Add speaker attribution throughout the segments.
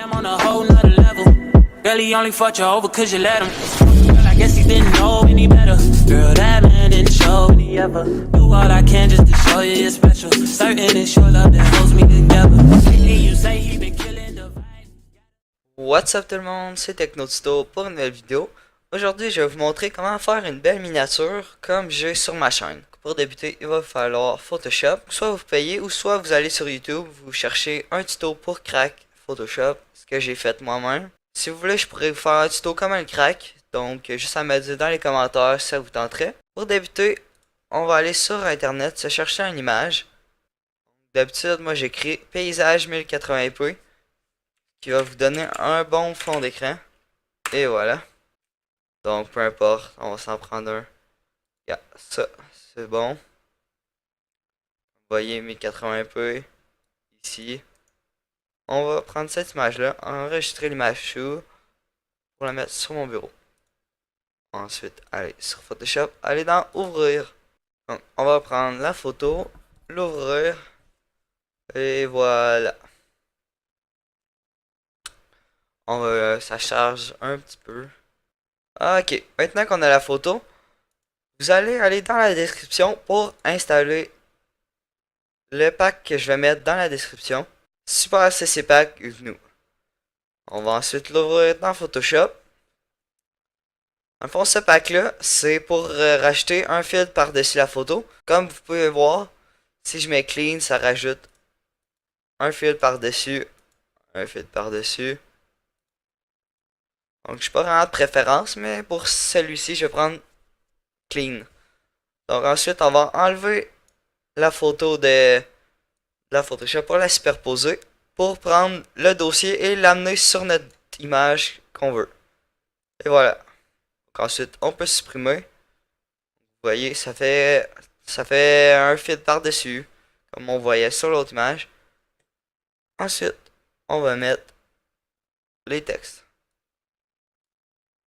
Speaker 1: I'm on a whole nother level. Girl, he only fucked you over cause you let him. Girl, I guess he didn't know any better. Girl, that man didn't show any ever. Do all I can just to show you you're special. Certain it's your love that holds me together. Lately you say he been killing the vibe.
Speaker 2: What's up tout le monde, c'est TechnoTuto pour une nouvelle vidéo. Aujourd'hui, je vais vous montrer comment faire une belle miniature comme j'ai sur ma chaîne. Pour débuter, il va vous falloir Photoshop. Soit vous payez ou soit vous allez sur YouTube, vous cherchez un tuto pour crack Photoshop, ce que j'ai fait moi-même. Si vous voulez, je pourrais vous faire un tuto comment le crack, donc juste à me dire dans les commentaires si ça vous tenterait. Pour débuter, on va aller sur internet, se chercher une image. D'habitude, moi j'écris paysage 1080p, qui va vous donner un bon fond d'écran. Et voilà. Donc peu importe, on va s'en prendre un. Yeah, ça, c'est bon. Vous voyez 1080p ici. On va prendre cette image-là, enregistrer l'image sous pour la mettre sur mon bureau. Ensuite, aller sur Photoshop, aller dans Ouvrir. Donc, on va prendre la photo, l'ouvrir, et voilà. Ça charge un petit peu. Ok, maintenant qu'on a la photo, vous allez aller dans la description pour installer le pack que je vais mettre dans la description. Super CC Pack GNU. On va ensuite l'ouvrir dans Photoshop. En fond, ce pack-là, c'est pour rajouter un filtre par-dessus la photo. Comme vous pouvez voir, si je mets Clean, ça rajoute un filtre par-dessus, un filtre par-dessus. Donc, je suis pas vraiment de préférence, mais pour celui-ci, je vais prendre Clean. Donc, ensuite, on va enlever la photo de la Photoshop pour la superposer, pour prendre le dossier et l'amener sur notre image qu'on veut. Et voilà. Donc, ensuite, on peut supprimer. Vous voyez, ça fait un fil par-dessus, comme on voyait sur l'autre image. Ensuite, on va mettre les textes.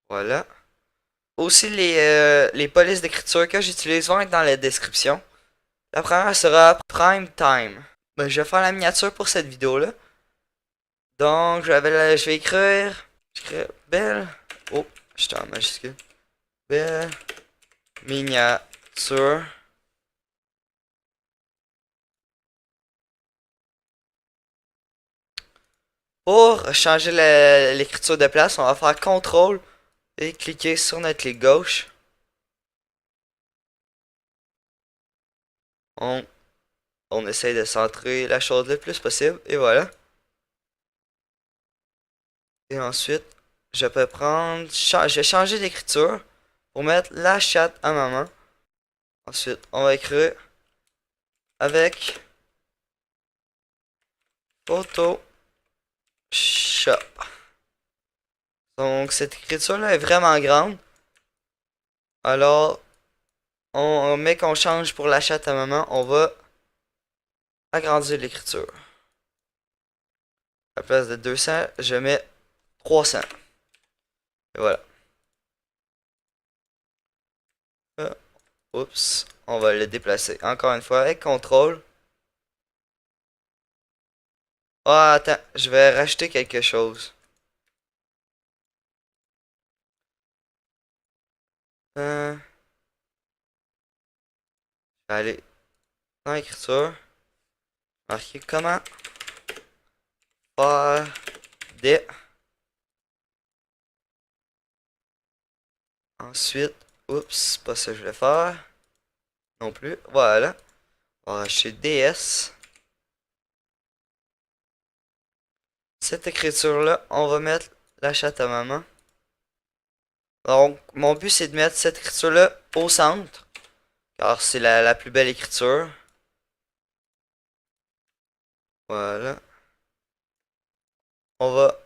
Speaker 2: Voilà. Aussi, les polices d'écriture que j'utilise vont être dans la description. La première sera Prime Time. Ben, je vais faire la miniature pour cette vidéo-là. Donc, je vais écrire belle. Oh, j'étais en majuscule. Belle miniature. Pour changer l'écriture de place, on va faire CTRL et cliquer sur notre clic gauche. On essaye de centrer la chose le plus possible et voilà. Et ensuite, je peux prendre, je vais changer d'écriture pour mettre la chatte à maman. Ensuite, on va écrire avec Photoshop. Donc, cette écriture-là est vraiment grande. Alors, mais qu'on change pour la chatte à maman, on va agrandir l'écriture. À la place de 200, je mets 300. Et voilà. Oups, on va le déplacer encore une fois avec CTRL. Ah, attends, je vais rajouter quelque chose. Je vais aller dans l'écriture. Marquer comment faire des. Ensuite, oups, pas ça que je vais faire. Non plus. Voilà. On va acheter DS. Cette écriture-là, on va mettre la chatte à maman. Donc, mon but, c'est de mettre cette écriture-là au centre. Car c'est la plus belle écriture. Voilà. On va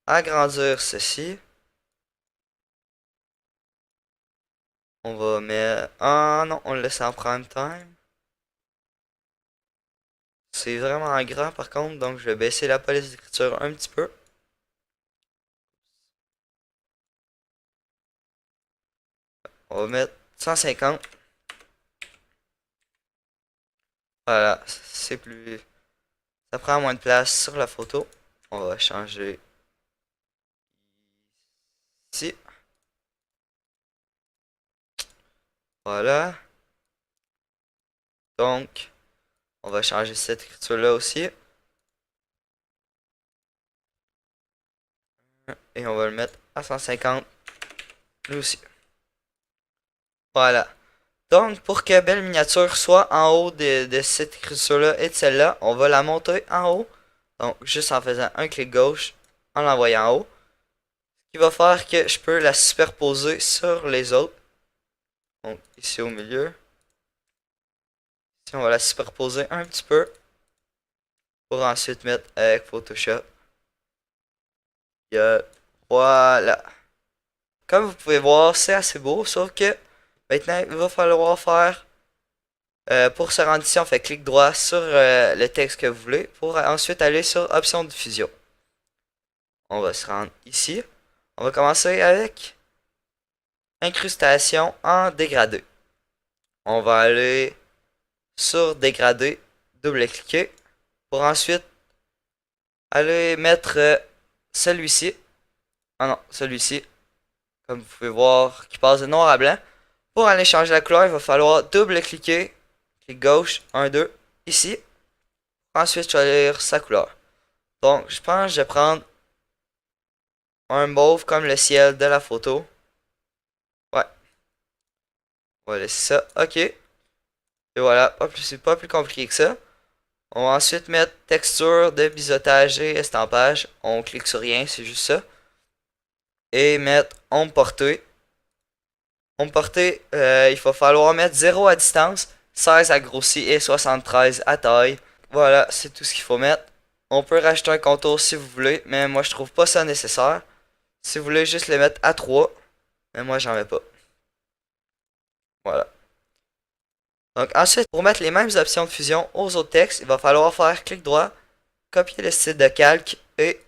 Speaker 2: agrandir ceci. On va mettre... Ah non, on le laisse en prime time. C'est vraiment grand par contre, donc je vais baisser la police d'écriture un petit peu. On va mettre 150. Voilà, c'est plus... Ça prend moins de place sur la photo. On va changer ici. Voilà. Donc, on va changer cette écriture-là aussi. Et on va le mettre à 150. Lui aussi. Voilà. Donc, pour que Belle Miniature soit en haut de cette écriture-là et de celle-là, on va la monter en haut. Donc, juste en faisant un clic gauche, en l'envoyant en haut. Ce qui va faire que je peux la superposer sur les autres. Donc, ici au milieu. Ici, on va la superposer un petit peu. Pour ensuite mettre avec Photoshop. Voilà. Comme vous pouvez voir, c'est assez beau, sauf que maintenant, il va falloir faire, pour se rendre ici, on fait clic droit sur le texte que vous voulez, pour ensuite aller sur Option de diffusion. On va se rendre ici. On va commencer avec Incrustation en dégradé. On va aller sur dégradé, double-cliquer, pour ensuite aller mettre celui-ci. Ah non, celui-ci. Comme vous pouvez voir, qui passe de noir à blanc. Pour aller changer la couleur, il va falloir double-cliquer. Clic gauche, 1, 2, ici. Ensuite, choisir sa couleur. Donc, je pense que je vais prendre un mauve comme le ciel de la photo. Ouais. On va laisser ça. OK. Et voilà, c'est pas plus compliqué que ça. On va ensuite mettre texture de biseautage et estampage. On clique sur rien, c'est juste ça. Et mettre ombre portée. Ombre portée, il va falloir mettre 0 à distance, 16 à grossi et 73 à taille. Voilà, c'est tout ce qu'il faut mettre. On peut rajouter un contour si vous voulez, mais moi je trouve pas ça nécessaire. Si vous voulez juste le mettre à 3, mais moi j'en mets pas. Voilà. Donc ensuite, pour mettre les mêmes options de fusion aux autres textes, il va falloir faire clic droit, copier le style de calque et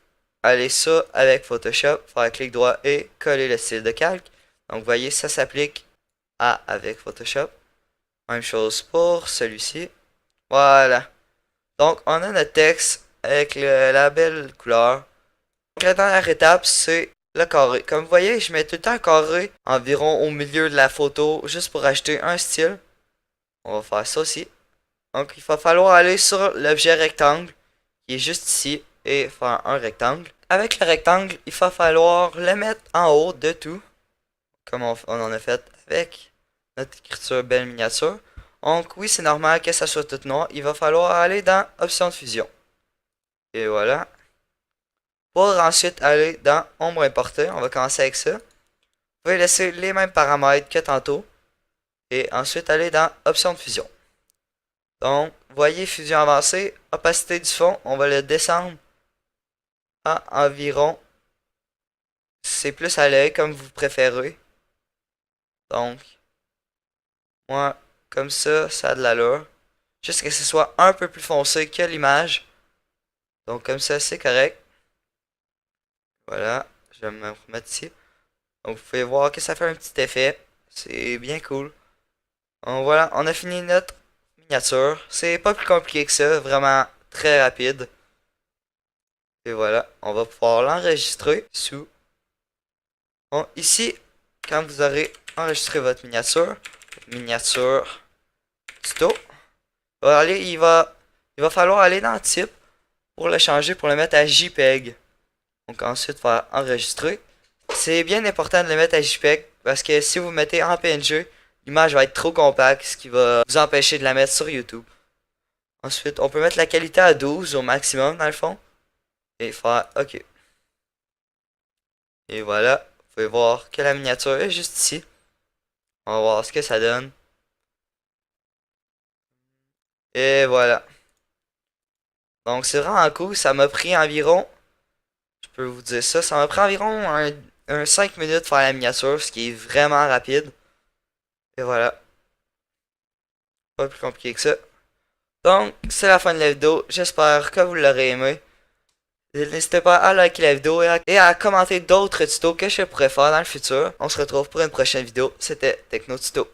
Speaker 2: aller ça avec Photoshop, faire clic droit et coller le style de calque. Donc vous voyez, ça s'applique à avec Photoshop. Même chose pour celui-ci. Voilà. Donc on a notre texte avec la belle couleur. Donc la dernière étape, c'est le carré. Comme vous voyez, je mets tout le temps un carré environ au milieu de la photo, juste pour ajouter un style. On va faire ça aussi. Donc il va falloir aller sur l'objet rectangle, qui est juste ici, et faire un rectangle. Avec le rectangle, il va falloir le mettre en haut de tout, comme on en a fait avec notre écriture belle miniature. Donc oui, c'est normal que ça soit tout noir. Il va falloir aller dans Option de fusion. Et voilà. Pour ensuite aller dans ombre importée, on va commencer avec ça. Vous pouvez laisser les mêmes paramètres que tantôt. Et ensuite aller dans Option de fusion. Donc, voyez fusion avancée, opacité du fond, on va le descendre à environ. C'est plus à l'œil comme vous préférez. Donc, moi, comme ça a de l'allure. Juste que ce soit un peu plus foncé que l'image. Donc, comme ça, c'est correct. Voilà, je vais me remettre ici. Donc, vous pouvez voir que ça fait un petit effet. C'est bien cool. Donc, voilà, on a fini notre miniature. C'est pas plus compliqué que ça, vraiment très rapide. Et voilà, on va pouvoir l'enregistrer sous. Bon, ici, quand vous aurez enregistré votre miniature tuto, il va falloir aller dans Type pour le changer, pour le mettre à JPEG. Donc ensuite, faire enregistrer. C'est bien important de le mettre à JPEG parce que si vous mettez en PNG, l'image va être trop compacte, ce qui va vous empêcher de la mettre sur YouTube. Ensuite, on peut mettre la qualité à 12 au maximum dans le fond. Et faire OK. Et voilà, vous pouvez voir que la miniature est juste ici. On va voir ce que ça donne. Et voilà. Donc c'est vraiment cool, ça m'a pris environ, je peux vous dire ça m'a pris environ un 5 minutes de faire la miniature, ce qui est vraiment rapide. Et voilà. Pas plus compliqué que ça. Donc, c'est la fin de la vidéo. J'espère que vous l'aurez aimé. N'hésitez pas à liker la vidéo et à commenter d'autres tutos que je pourrais faire dans le futur. On se retrouve pour une prochaine vidéo. C'était Techno Tuto.